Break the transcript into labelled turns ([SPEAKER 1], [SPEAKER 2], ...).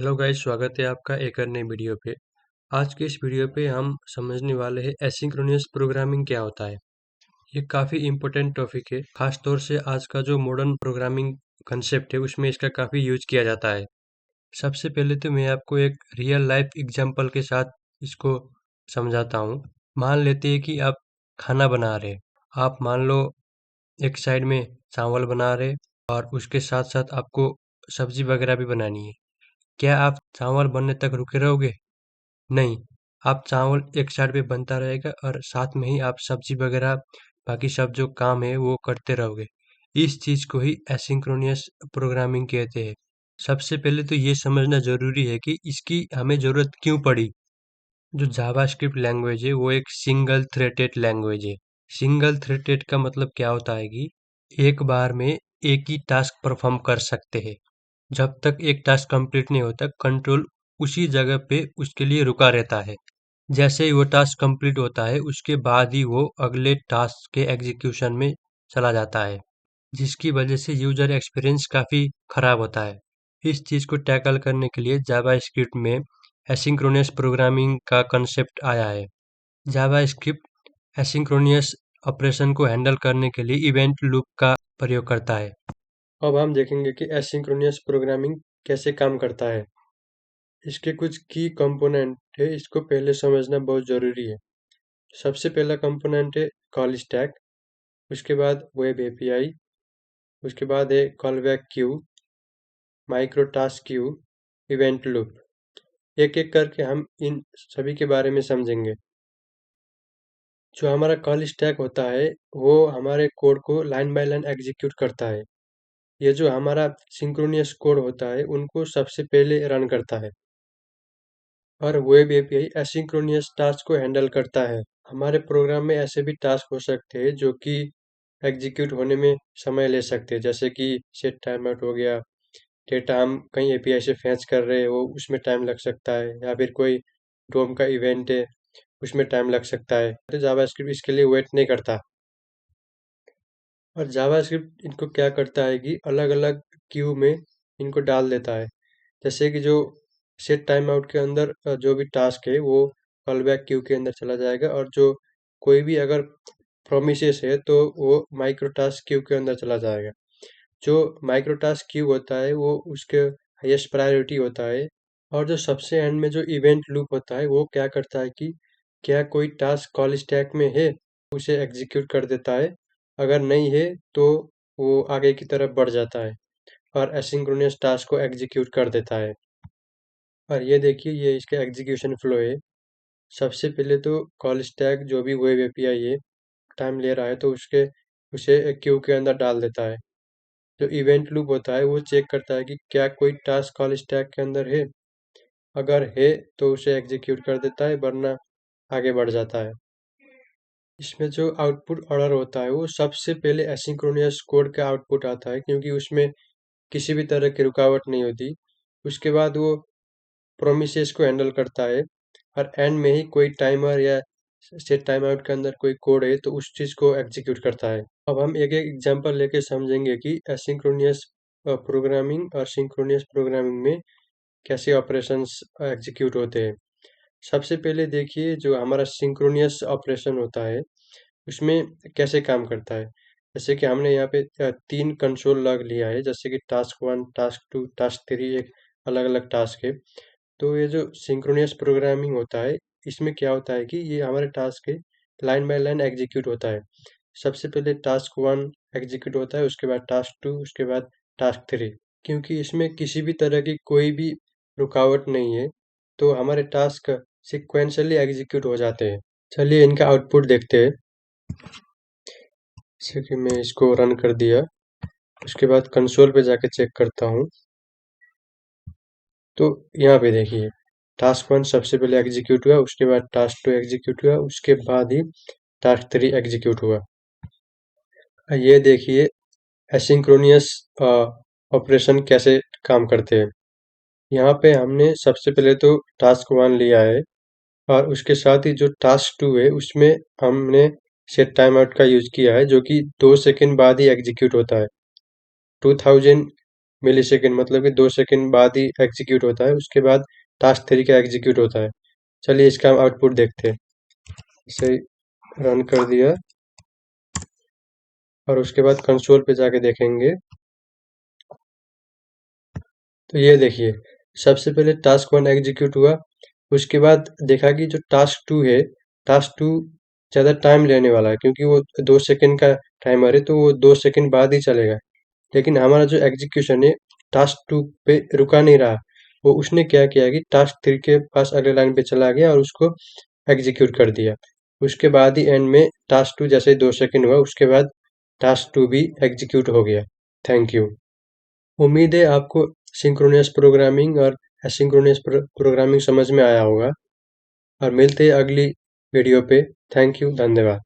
[SPEAKER 1] Hello guys, स्वागत है आपका एक और नई वीडियो पे। आज के इस वीडियो पे हम समझने वाले हैं एसिंक्रोनस प्रोग्रामिंग क्या होता है। ये काफ़ी इम्पोर्टेंट टॉपिक है, खास तौर से आज का जो मॉडर्न प्रोग्रामिंग कंसेप्ट है उसमें इसका काफ़ी यूज किया जाता है। सबसे पहले तो मैं आपको एक रियल लाइफ एग्जांपल के साथ इसको समझाता हूँ। मान लेते हैं कि आप खाना बना रहे हैं। आप मान लो एक साइड में चावल बना रहे और उसके साथ साथ आपको सब्जी वगैरह भी बनानी है। क्या आप चावल बनने तक रुके रहोगे? नहीं, आप चावल एक साइड पे बनता रहेगा और साथ में ही आप सब्जी वगैरह बाकी सब जो काम है वो करते रहोगे। इस चीज़ को ही एसिंक्रोनियस प्रोग्रामिंग कहते हैं। सबसे पहले तो ये समझना ज़रूरी है कि इसकी हमें ज़रूरत क्यों पड़ी। जो जावास्क्रिप्ट लैंग्वेज है वो एक सिंगल थ्रेडेड लैंग्वेज है। सिंगल थ्रेडेड का मतलब क्या होता है कि एक बार में एक ही टास्क परफॉर्म कर सकते हैं। जब तक एक टास्क कंप्लीट नहीं होता, कंट्रोल उसी जगह पे उसके लिए रुका रहता है। जैसे ही वो टास्क कंप्लीट होता है, उसके बाद ही वो अगले टास्क के एग्जीक्यूशन में चला जाता है, जिसकी वजह से यूजर एक्सपीरियंस काफ़ी खराब होता है। इस चीज़ को टैकल करने के लिए जावास्क्रिप्ट में एसिंक्रोनस प्रोग्रामिंग का कंसेप्ट आया है। जावास्क्रिप्ट एसिंक्रोनस ऑपरेशन को हैंडल करने के लिए इवेंट लूप का प्रयोग करता है। अब हम देखेंगे कि एसिंक्रोनस प्रोग्रामिंग कैसे काम करता है। इसके कुछ की कंपोनेंट है, इसको पहले समझना बहुत ज़रूरी है। सबसे पहला कंपोनेंट है कॉल स्टैक, उसके बाद वेब एपीआई, उसके बाद है call back Q, micro task Q, event loop. एक एक करके हम इन सभी के बारे में समझेंगे। जो हमारा कॉल स्टैक होता है वो हमारे कोड को लाइन बाय लाइन एग्जीक्यूट करता है। ये जो हमारा सिंक्रोनियस कोड होता है उनको सबसे पहले रन करता है। और वेब एपीआई एसिंक्रोनियस टास्क को हैंडल करता है। हमारे प्रोग्राम में ऐसे भी टास्क हो सकते हैं जो कि एग्जीक्यूट होने में समय ले सकते हैं, जैसे कि सेट टाइम आउट हो गया, डेटा हम कहीं एपीआई से फैच कर रहे हैं वो उसमें टाइम लग सकता है, या फिर कोई डोम का इवेंट है उसमें टाइम लग सकता है। तो जावास्क्रिप्ट इसके लिए वेट नहीं करता। और जावास्क्रिप्ट इनको क्या करता है कि अलग अलग क्यू में इनको डाल देता है। जैसे कि जो सेट टाइम आउट के अंदर जो भी टास्क है वो कॉल बैक क्यू के अंदर चला जाएगा, और जो कोई भी अगर प्रोमिसेस है तो वो माइक्रो टास्क क्यू के अंदर चला जाएगा। जो माइक्रो टास्क क्यू होता है वो उसके हाईएस्ट प्रायोरिटी होता है। और जो सबसे एंड में जो इवेंट लूप होता है वो क्या करता है कि क्या कोई टास्क कॉल स्टैक में है उसे एग्जीक्यूट कर देता है, अगर नहीं है तो वो आगे की तरफ बढ़ जाता है और एसिंक्रोनस टास्क को एग्जीक्यूट कर देता है। और ये देखिए, ये इसका एग्जीक्यूशन फ्लो है। सबसे पहले तो कॉल स्टैक जो भी वेब एपीआई है टाइम ले रहा है तो उसे क्यू के अंदर डाल देता है। जो इवेंट लूप होता है वो चेक करता है कि क्या कोई टास्क कॉल स्टैक के अंदर है, अगर है तो उसे एग्जीक्यूट कर देता है, वरना आगे बढ़ जाता है। इसमें जो आउटपुट ऑर्डर होता है वो सबसे पहले एसिंक्रोनस कोड का आउटपुट आता है, क्योंकि उसमें किसी भी तरह की रुकावट नहीं होती। उसके बाद वो प्रोमिसेस को हैंडल करता है, और एंड में ही कोई टाइमर या सेट टाइम आउट के अंदर कोई कोड है तो उस चीज़ को एग्जीक्यूट करता है। अब हम एक एक एग्जांपल लेके समझेंगे कि एसिंक्रोनियस प्रोग्रामिंग और सिंक्रोनियस प्रोग्रामिंग में कैसे ऑपरेशंस एग्जीक्यूट होते हैं। सबसे पहले देखिए, जो हमारा सिंक्रोनियस ऑपरेशन होता है उसमें कैसे काम करता है। जैसे कि हमने यहाँ पे 3 कंसोल लॉग लिया है, जैसे कि टास्क 1, टास्क 2, टास्क 3 एक अलग-अलग टास्क है। तो ये जो सिंक्रोनियस प्रोग्रामिंग होता है इसमें क्या होता है कि ये हमारे टास्क है लाइन बाय लाइन एग्जीक्यूट होता है। सबसे पहले टास्क 1 एग्जीक्यूट होता है, उसके बाद टास्क 2, उसके बाद टास्क 3। क्योंकि इसमें किसी भी तरह की कोई भी रुकावट नहीं है तो हमारे टास्क सिक्वेंशियली एग्जीक्यूट हो जाते हैं। चलिए इनका आउटपुट देखते हैं। जैसे कि मैं इसको रन कर दिया, उसके बाद कंसोल पे जाके चेक करता हूँ। तो यहाँ पे देखिए, टास्क 1 सबसे पहले एग्जीक्यूट हुआ, उसके बाद टास्क 2 एग्जीक्यूट हुआ, उसके बाद ही टास्क 3 एग्जीक्यूट हुआ। ये देखिए एसिंक्रोनियस ऑपरेशन कैसे काम करते हैं। यहाँ पे हमने सबसे पहले तो टास्क 1 लिया है, और उसके साथ ही जो टास्क 2 है उसमें हमने सेट टाइम आउट का यूज किया है, जो कि 2 सेकंड बाद ही एग्जीक्यूट होता है। 2000 मिली सेकेंड मतलब कि 2 सेकेंड बाद ही एग्जीक्यूट होता है, उसके बाद टास्क 3 का एग्जीक्यूट होता है। चलिए इसका हम आउटपुट देखते हैं। इसे रन कर दिया और उसके बाद कंसोल पे जाके देखेंगे तो ये देखिए, सबसे पहले टास्क 1 एग्जीक्यूट हुआ, उसके बाद देखा कि जो टास्क 2 है, टास्क 2 ज़्यादा टाइम लेने वाला है क्योंकि वो 2 सेकेंड का टाइमर है, तो वो 2 सेकेंड बाद ही चलेगा। लेकिन हमारा जो एग्जीक्यूशन है टास्क 2 पे रुका नहीं रहा, वो उसने क्या किया कि टास्क 3 के पास अगले लाइन पे चला गया और उसको एग्जीक्यूट कर दिया। उसके बाद ही एंड में टास्क 2 जैसे ही 2 सेकेंड हुआ, उसके बाद टास्क 2 भी एग्जीक्यूट हो गया। Thank you. उम्मीद है आपको सिंक्रोनस प्रोग्रामिंग और एसिंक्रोनस प्रोग्रामिंग समझ में आया होगा और मिलते हैं अगली वीडियो पे। थैंक यू, धन्यवाद।